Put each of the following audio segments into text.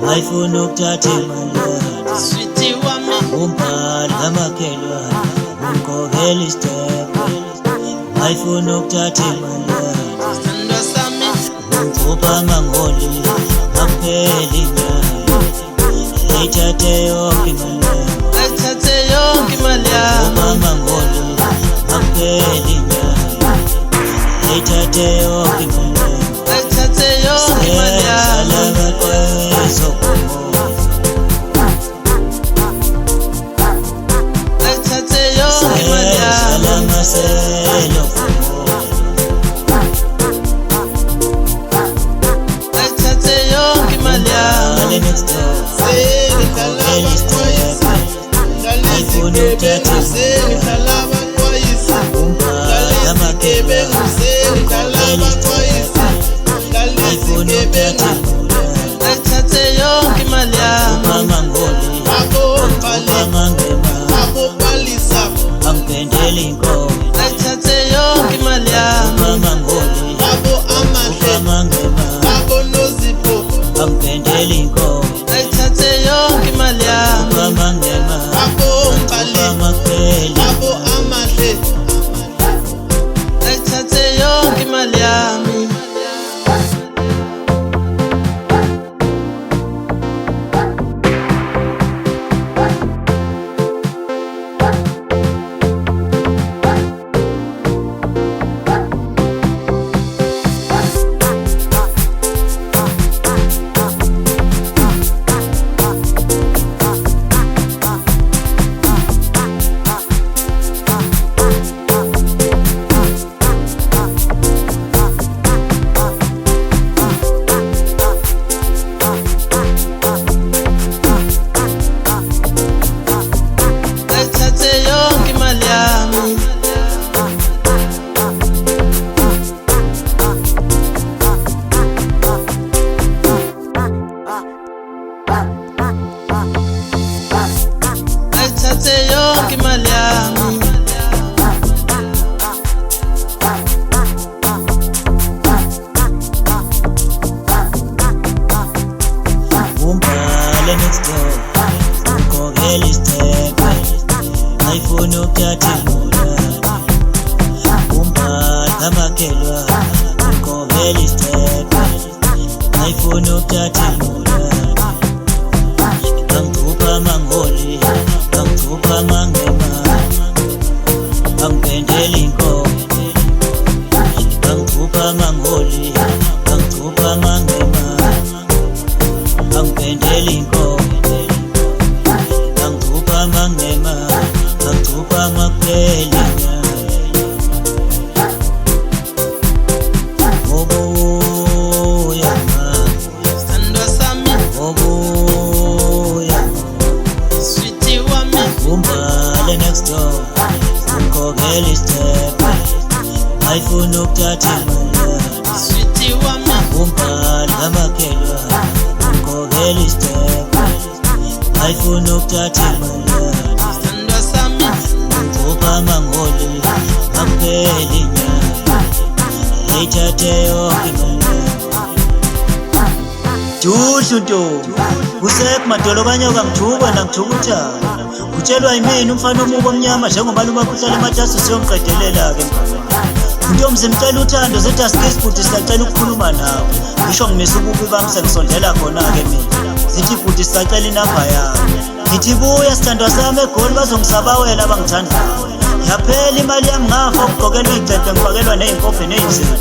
ayifuna ukuthatha imali sweetie wami umbhali kamakhelwane umkhokhela isitepe ayifuna ukuthatha imali sithandwa sami umkhupha amangoli akupheli inyanga ayithathe yonke imali ayithathe yonke imali yami amangoli akupheli inyanga ayithathe yonke imali ayithathe yonke imali yami ayithathe yonke imali yami ayithathe yonke imali yami ayithathe yonke imali yami angiphendele inkomo ayithathe yonke imali yami amangoli angiphendele inkomo ayithathe yonke imali yami amangema amapheli ayithathe yonke imali yami ayithathe yonke imali yami ayithathe yonke imali yami umbhale next door umkhokhela isitepe ayifuna ukuthatha imali umbhale kamakhelwane umkhokhela isitepe ayifuna ukuthatha imali angithupha amangoli angithupha amangema angiphendele inkomo angithupha amangoli angithupha amangema angiphendele inkomo angithupha amangema angithupha amapheli obuya sithandwa sami obuya sweetie wami umbhale next door umkhokhela isitepe ayifuna ukuthatha imali sweetie wami umbhali kamakhelwane umkhokhela isitepe ayifuna ukuthatha imali sithandwa sami angithupha amangoli akupheli inyanga ayithathe yonke imali Juhlu ntombi kusekho madolobanye okangithuka nangithukuthana kutshelwa yimini umfana omubo omnyama njengomalume akhuhlala ematasa siyomqedelela-ke Ntombi simcela uthando zethi asikesi futhi sisacela ukukhuluma nawe ngisho ngimisa ububi bami sengisondela khona-ke mina zithi futhi sisacela inamba yami ngithi buya sithandwa sami eGoli bazongisabawela abangithandayo yaphela imali yami ngafa ukugqokelwa iy'cephe ngifakelwa ney'nkophe ney'nzima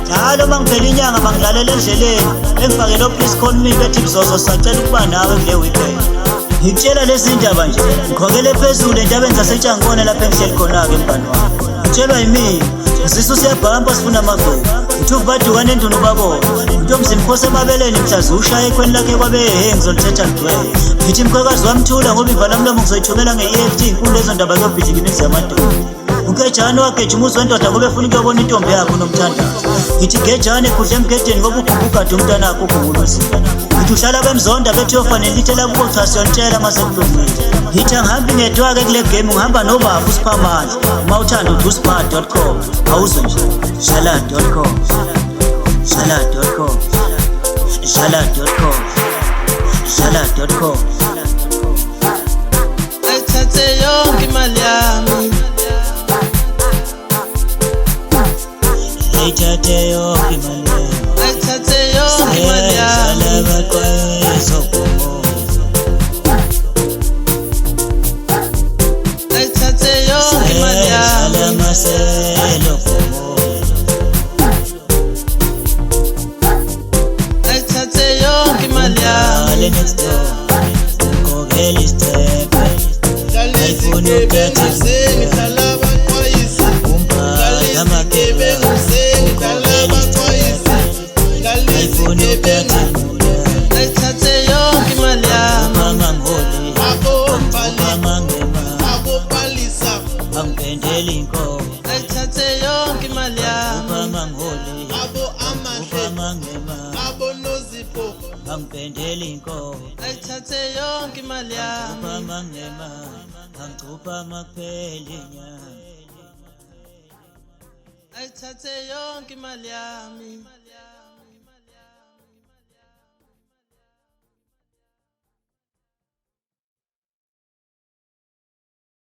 njalo uma ngiphela inyanga bangilalela endleleni engifakele please call me bethi Mzozo sisacela ukuba nawe kule weekend ngikutshela lezi ndaba nje ngikhokele phezulu entabeni zaseTshangona lapha engihleli khona-ke mngani wami ngitshelwa yimina isisu siyabhampa sifuna amagwebu uthuvu badukane enduna ubabona Ntombi simphose emabeleni mhlazi ushaye ekhweni lakhe kwabe ngizolithetha ngidwele ngithi mkhwekazi wamthula ngoba ivala mlomo ngizoyithumela nge-EFT inkulu lezo ndaba kuyobhidlikiniza yamadolo uGejane wagejima uzwendoda ngoba efuna ukuyobona intombi yakho nomthandazo ngithi Gejane khudla emgedeni ngoba ugubugade umntanakho ugunguluzini ngithi uhlala bemzonda bethi uyofanele litshela kubo cha siyontshela masekulungile ngithi angihambi ngedwa-ke kule game ngihamba nobafu usiphamandla uma uthanda uthi usmart.com awuzwe nje shala.com shala.com shala.com Shala.com. ayithathe yonke imali yami, Ayithathe yonke imali yami. ayithathe yonke imali yami, Abaqwayiso kumo. ayithathe yonke imali yami, Alamaselo kumo. ayithathe yonke imali yami. Ale next door. Kokeli step. Ayifuna ukuthatha umphatha amagebe. Ayifuna ukuthatha Ayithathe yonke imali yami, mama ngiholi. Mama ngema. Angipendeli inkomo. ayithathe yonke imali yami, Mama ngiholi. Mama ngema. Angipendeli inkomo. ayithathe yonke imali yami, Mama ngema. Angicupha makupheli inyanga. ayithathe yonke imali yami.